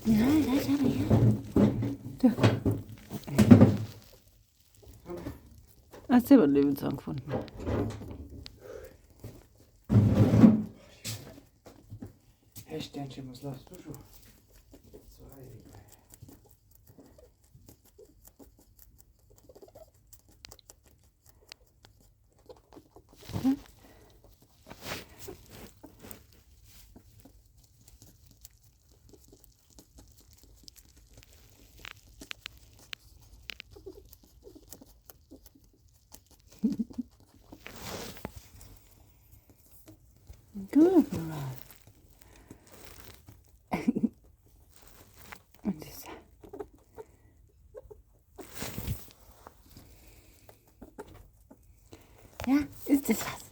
Ja, da schau mal her. Du. Hast du aber einen Löwenzahn gefunden? Hey Sternchen, was lachst du schon? So heilig. Good. Und das. Ja, ist das was?